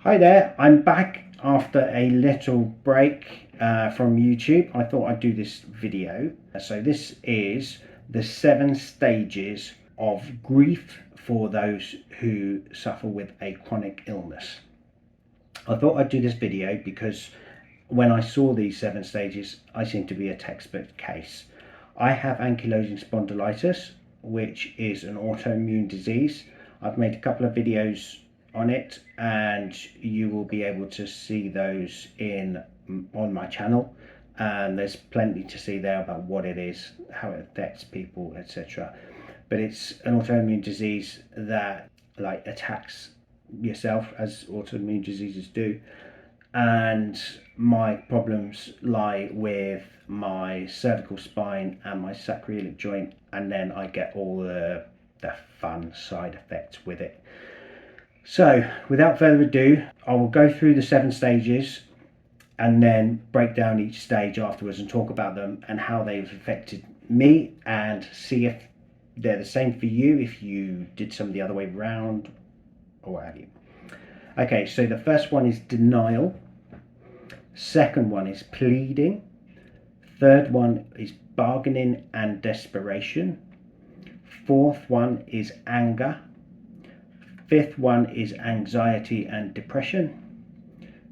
Hi there, I'm back after a little break from YouTube. I thought I'd do this video. So this is the 7 stages of grief for those who suffer with a chronic illness. I thought I'd do this video because when I saw these 7 stages, I seem to be a textbook case. I have ankylosing spondylitis, which is an autoimmune disease. I've made a couple of videos on it, and you will be able to see those on my channel, and there's plenty to see there about what it is, how it affects people, etc. But it's an autoimmune disease that attacks yourself, as autoimmune diseases do, and my problems lie with my cervical spine and my sacroiliac joint, and then I get all the fun side effects with it. So without further ado, I will go through the 7 stages and then break down each stage afterwards and talk about them and how they've affected me, and see if they're the same for you, if you did some the other way around or what have you. Okay, so the first one is denial. Second one is pleading. Third one is bargaining and desperation. Fourth one is anger. Fifth one is anxiety and depression.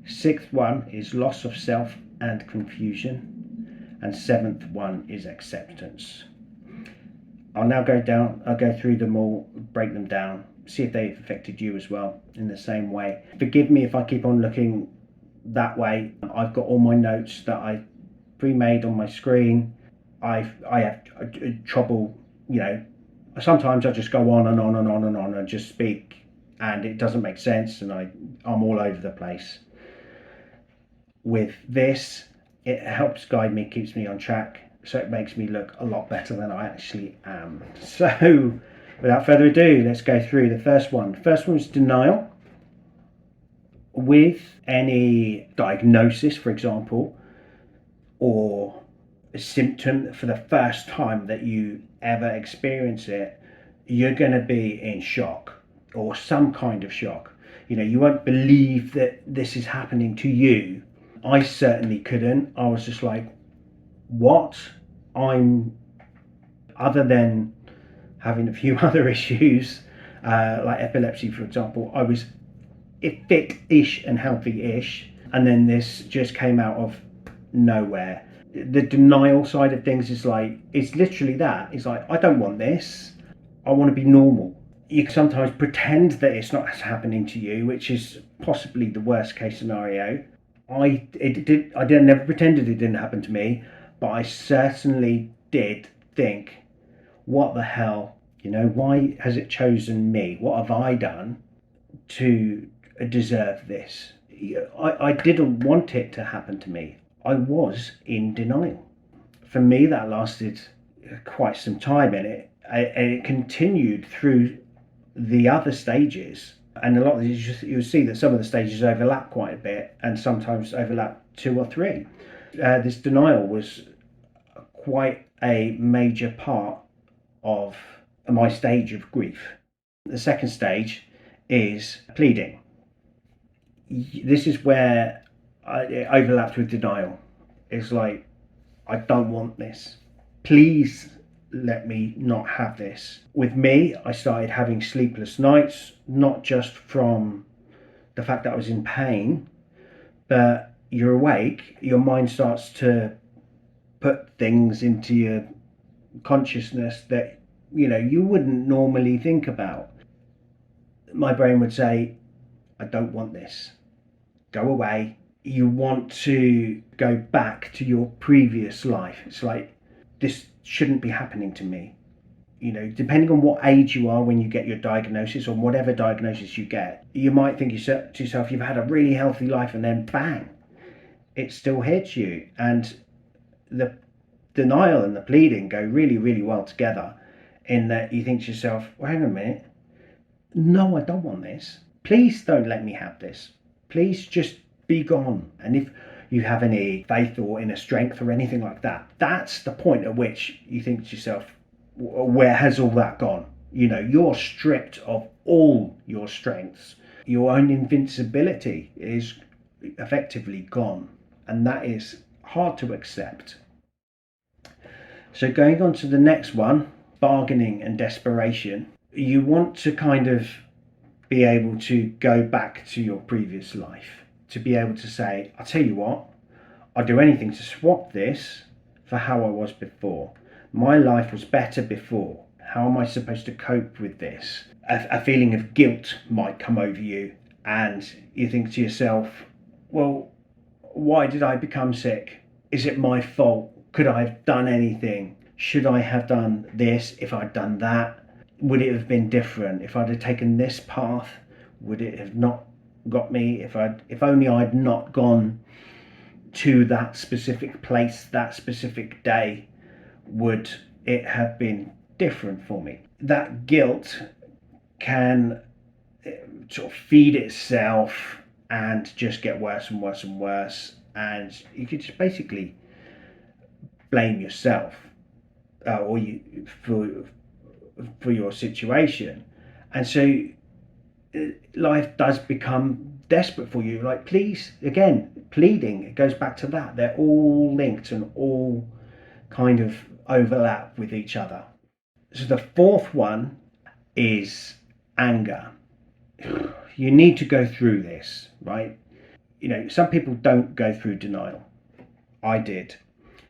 Sixth one is loss of self and confusion. And seventh one is acceptance. I'll now go through them all, break them down, see if they've affected you as well in the same way. Forgive me if I keep on looking that way. I've got all my notes that I pre-made on my screen. I have trouble, sometimes I just go on and on and on and on and just speak, and it doesn't make sense, and I'm all over the place. With this, it helps guide me, keeps me on track, so it makes me look a lot better than I actually am. So without further ado, let's go through the first one. The first one is denial. With any diagnosis, for example, or a symptom for the first time that you ever experience it, you're going to be in shock, or some kind of shock. You won't believe that this is happening to you. I certainly couldn't. I was just like, what? Other than having a few other issues, like epilepsy, for example, I was fit-ish and healthy-ish, and then this just came out of nowhere. The denial side of things is like, it's literally that. It's like, I don't want this. I want to be normal. You can sometimes pretend that it's not happening to you, which is possibly the worst case scenario. I never pretended it didn't happen to me, but I certainly did think, what the hell? Why has it chosen me? What have I done to deserve this? I didn't want it to happen to me. I was in denial. For me, that lasted quite some time, and it continued through the other stages. And a lot of these, you'll see that some of the stages overlap quite a bit, and sometimes overlap 2 or 3. This denial was quite a major part of my stage of grief. The second stage is pleading. This is where it overlaps with denial. It's like, I don't want this. Please let me not have this. With me, I started having sleepless nights, not just from the fact that I was in pain, but you're awake, your mind starts to put things into your consciousness that you wouldn't normally think about. My brain would say, I don't want this. Go away. You want to go back to your previous life. It's like, this shouldn't be happening to me. Depending on what age you are when you get your diagnosis, or whatever diagnosis you get, you might think to yourself, you've had a really healthy life, and then bang, it still hits you. And the denial and the pleading go really, really well together, in that you think to yourself, well, hang on a minute, no, I don't want this. Please don't let me have this. Please just be gone. And if you have any faith or inner strength or anything like that, that's the point at which you think to yourself, where has all that gone? You're stripped of all your strengths. your own invincibility is effectively gone, and that is hard to accept. So, going on to the next one, bargaining and desperation, you want to kind of be able to go back to your previous life, to be able to say, I'll tell you what, I'll do anything to swap this for how I was before. My life was better before. How am I supposed to cope with this? A feeling of guilt might come over you, and you think to yourself, well, why did I become sick? Is it my fault? Could I have done anything? Should I have done this if I'd done that? Would it have been different if I'd have taken this path? Would it have not got me if only I'd not gone to that specific place that specific day? Would it have been different for me? That guilt can sort of feed itself and just get worse and worse and worse, and you could just basically blame yourself or you for your situation. And so life does become desperate for you. Like, please, again, pleading, it goes back to that. They're all linked and all kind of overlap with each other. So the fourth one is anger. You need to go through this, right? You know, some people don't go through denial. I did.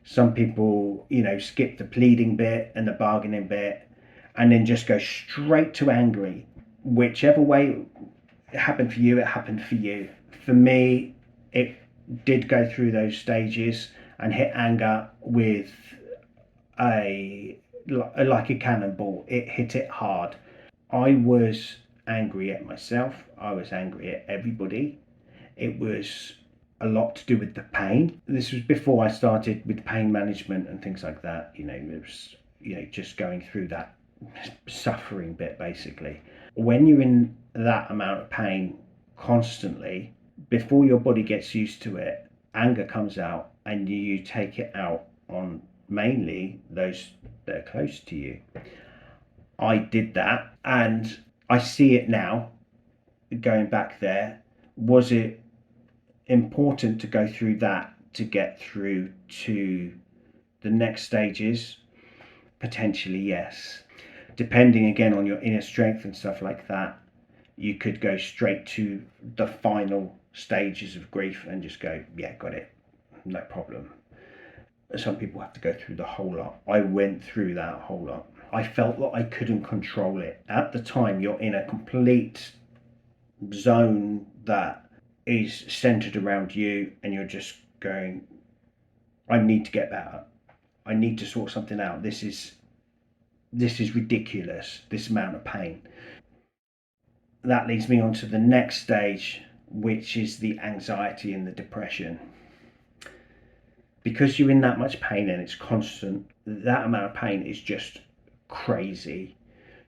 Some people, skip the pleading bit and the bargaining bit and then just go straight to angry. Whichever way it happened for you, it happened for you. For me, it did go through those stages and hit anger with like a cannonball. It hit it hard. I was angry at myself. I was angry at everybody. It was a lot to do with the pain. This was before I started with pain management and things like that. It was, just going through that suffering bit basically. When you're in that amount of pain constantly, before your body gets used to it, anger comes out and you take it out on mainly those that are close to you. I did that and I see it now going back there. Was it important to go through that to get through to the next stages? Potentially, yes. Depending again on your inner strength and stuff like that, you could go straight to the final stages of grief and just go, yeah, got it, no problem. Some people have to go through the whole lot. I went through that whole lot. I felt that I couldn't control it. At the time, you're in a complete zone that is centered around you and you're just going, I need to get better. I need to sort something out. This is ridiculous, this amount of pain. That leads me on to the next stage, which is the anxiety and the depression. Because you're in that much pain and it's constant, that amount of pain is just crazy.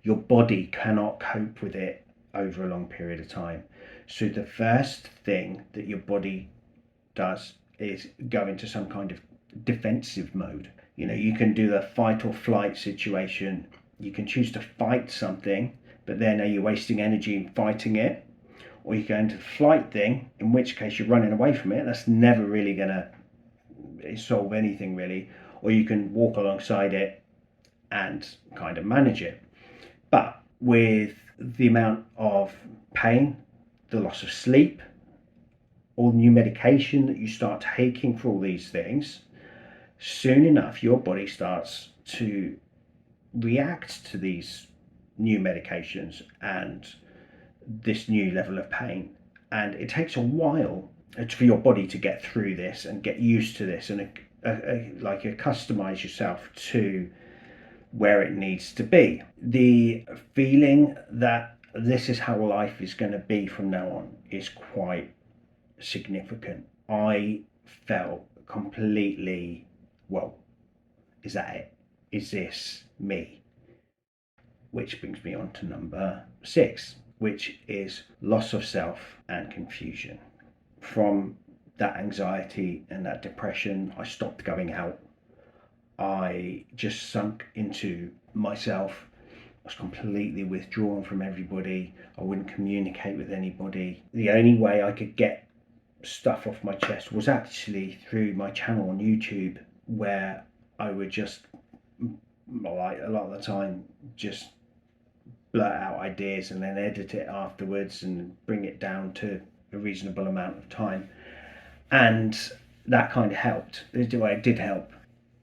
Your body cannot cope with it over a long period of time. So the first thing that your body does is go into some kind of defensive mode. You can do the fight or flight situation. You can choose to fight something, but then are you wasting energy in fighting it? Or you go into the flight thing, in which case you're running away from it. That's never really going to solve anything really. Or you can walk alongside it and kind of manage it. But with the amount of pain, the loss of sleep, all new medication that you start taking for all these things, soon enough your body starts to react to these new medications and this new level of pain. And it takes a while for your body to get through this and get used to this and like customize yourself to where it needs to be. The feeling that this is how life is going to be from now on is quite significant. I felt completely, well, is that it? Is this me? Which brings me on to number 6, which is loss of self and confusion. From that anxiety and that depression, I stopped going out. I just sunk into myself. was completely withdrawn from everybody. I wouldn't communicate with anybody. The only way I could get stuff off my chest was actually through my channel on YouTube, where I would just, like, a lot of the time, just blurt out ideas and then edit it afterwards and bring it down to a reasonable amount of time. And that kind of helped. It did help.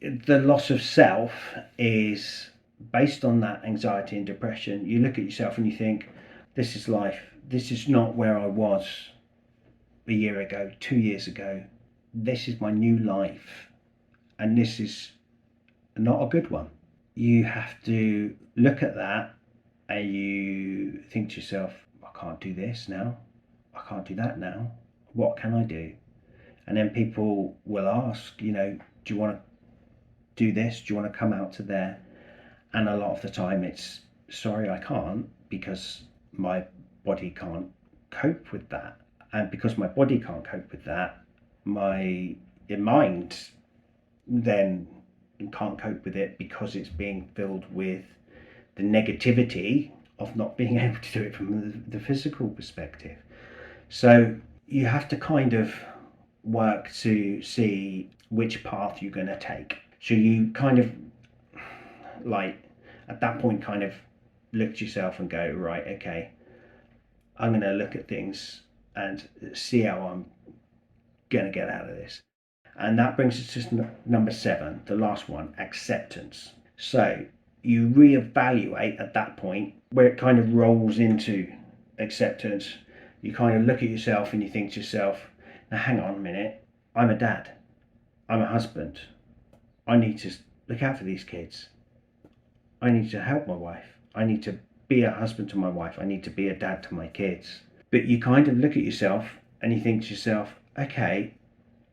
The loss of self is based on that anxiety and depression. You look at yourself and you think, this is life. This is not where I was a year ago, 2 years ago. This is my new life. And this is not a good one. You have to look at that and you think to yourself, I can't do this now. I can't do that now. What can I do? And then people will ask, do you want to do this? Do you want to come out to there? And a lot of the time it's, sorry, I can't, because my body can't cope with that. And because my body can't cope with that, my mind then can't cope with it, because it's being filled with the negativity of not being able to do it from the physical perspective. So you have to kind of work to see which path you're going to take. So you kind of, like, at that point, kind of look at yourself and go, right, okay, I'm going to look at things and see how I'm going to get out of this. And that brings us to number 7, the last one, acceptance. So you reevaluate at that point, where it kind of rolls into acceptance. You kind of look at yourself and you think to yourself, now hang on a minute, I'm a dad, I'm a husband, I need to look out for these kids, I need to help my wife, I need to be a husband to my wife, I need to be a dad to my kids. But you kind of look at yourself and you think to yourself, okay,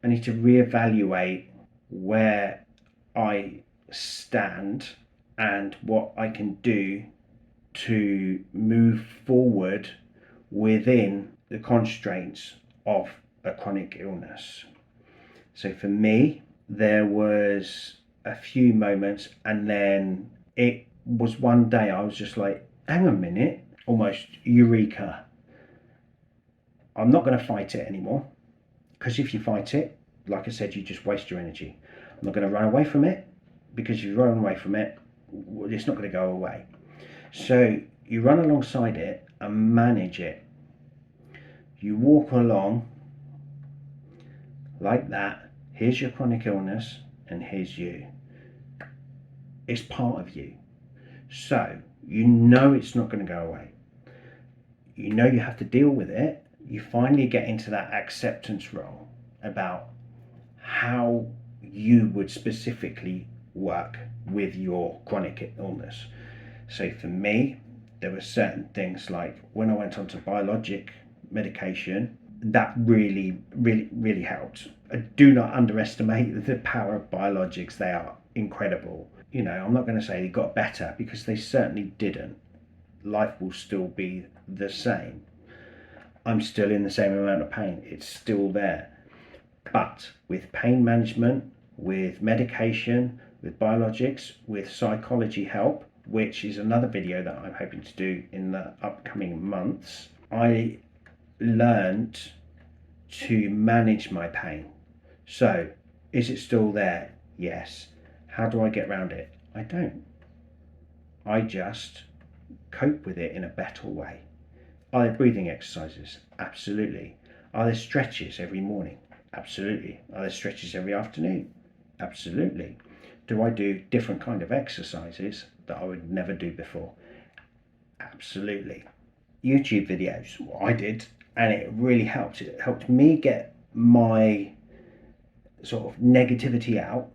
I need to reevaluate where I stand and what I can do to move forward within the constraints of a chronic illness. So for me, there was a few moments, and then it was one day I was just like, hang on a minute, almost eureka. I'm not going to fight it anymore, because if you fight it, like I said, you just waste your energy. I'm not going to run away from it, because if you run away from it, it's not going to go away. So you run alongside it and manage it. You walk along like that. Here's your chronic illness and here's you. It's part of you. So you know it's not going to go away. You know you have to deal with it. You finally get into that acceptance role about how you would specifically work with your chronic illness. So for me, there were certain things, like when I went onto biologic medication, that really helped. I do not underestimate the power of biologics. They are incredible. I'm not going to say they got better, because they certainly didn't. Life will still be the same. I'm still in the same amount of pain. It's still there. But with pain management, with medication, with biologics, with psychology help, which is another video that I'm hoping to do in the upcoming months, I learned to manage my pain. So, is it still there? Yes. How do I get around it? I don't. I just cope with it in a better way. Are there breathing exercises? Absolutely. Are there stretches every morning? Absolutely. Are there stretches every afternoon? Absolutely. Do I do different kind of exercises that I would never do before? Absolutely. YouTube videos, what I did, and it really helped. It helped me get my sort of negativity out.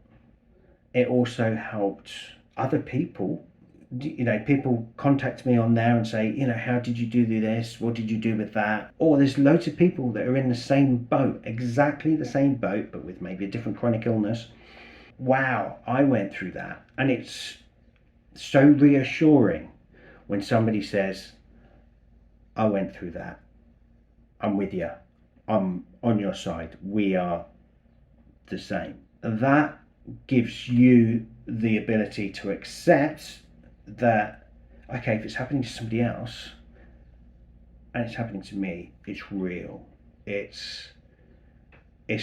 It also helped other people. People contact me on there and say, how did you do this? What did you do with that? Or there's loads of people that are in the same boat, exactly the same boat, but with maybe a different chronic illness. Wow, I went through that. And it's so reassuring when somebody says, I went through that. I'm with you. I'm on your side. We are the same. That gives you the ability to accept that, okay, if it's happening to somebody else and it's happening to me, it's real. It's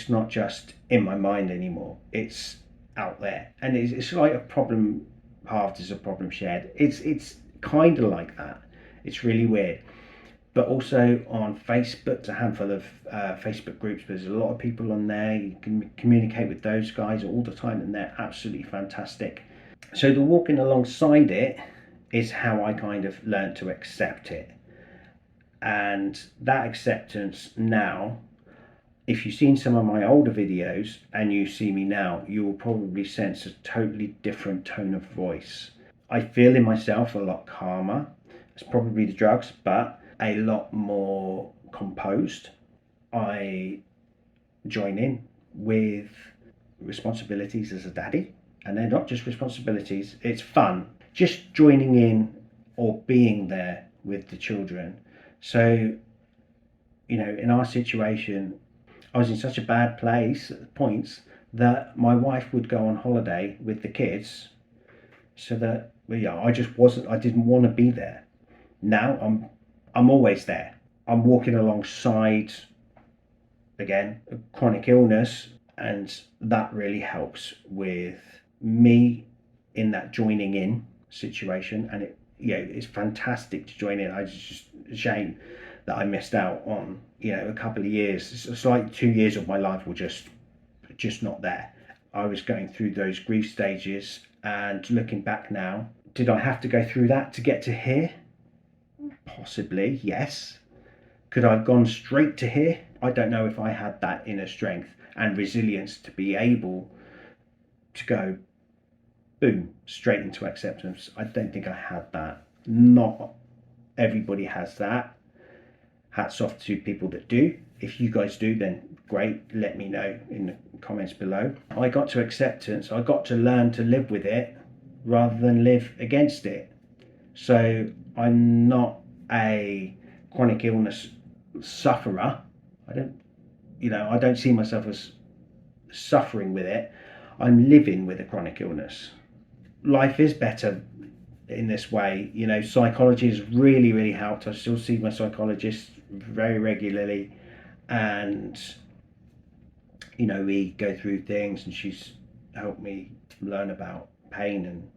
not just in my mind anymore. It's out there, and it's like a problem halved is a problem shared. It's kind of like that. It's really weird. But also on Facebook, there's a handful of Facebook groups. There's a lot of people on there. You can communicate with those guys all the time, and they're absolutely fantastic. So the walking alongside it is how I kind of learned to accept it, and that acceptance now, if you've seen some of my older videos and you see me now, you will probably sense a totally different tone of voice. I feel in myself a lot calmer. It's probably the drugs, but a lot more composed. I join in with responsibilities as a daddy, and they're not just responsibilities, it's fun. Just joining in or being there with the children. So, in our situation, I was in such a bad place at points that my wife would go on holiday with the kids, so that I didn't want to be there. Now I'm always there. I'm walking alongside, again, a chronic illness, and that really helps with me in that joining in situation. And it's fantastic to join in. I just a shame that I missed out on a couple of years. It's like 2 years of my life were just not there. I was going through those grief stages, and looking back now, did I have to go through that to get to here? Possibly, yes. Could I have gone straight to here? I don't know if I had that inner strength and resilience to be able to go boom straight into acceptance. I don't think I had that. Not everybody has that. Hats off to people that do. If you guys do, then great, let me know in the comments below. I got to acceptance. I got to learn to live with it rather than live against it. So I'm not a chronic illness sufferer. I don't see myself as suffering with it. I'm living with a chronic illness. Life is better in this way. Psychology has really, really helped. I still see my psychologist very regularly, and we go through things, and she's helped me learn about pain and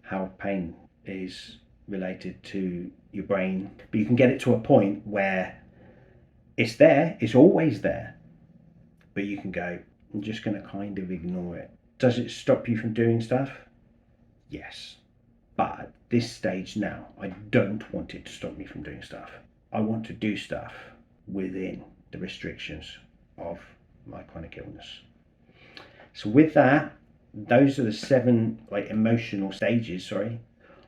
how pain is related to your brain. But you can get it to a point where it's there, it's always there, but you can go, I'm just going to kind of ignore it. Does it stop you from doing stuff? Yes. But at this stage now, I don't want it to stop me from doing stuff. I want to do stuff within the restrictions of my chronic illness. So with that, those are the 7 emotional stages,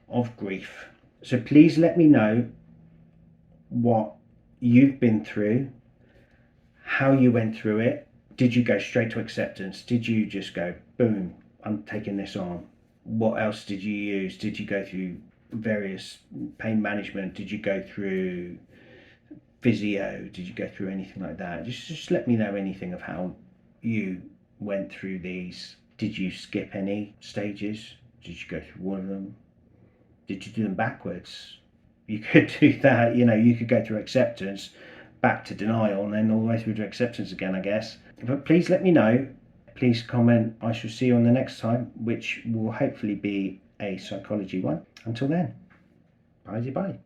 of grief. So please let me know what you've been through, how you went through it. Did you go straight to acceptance? Did you just go, boom, I'm taking this on? What else did you use? Did you go through various pain management? Did you go through physio? Did you go through anything like that? Just let me know anything of how you went through these. Did you skip any stages? Did you go through one of them? Did you do them backwards? You could do that. You could go through acceptance, back to denial, and then all the way through to acceptance again, I guess. But please let me know. Please comment. I shall see you on the next time, which will hopefully be a psychology one. Until then, bye.